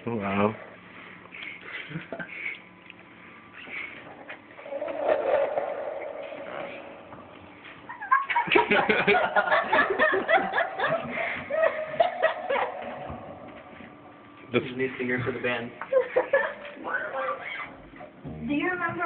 Wow. He's the new singer for the band. Do you remember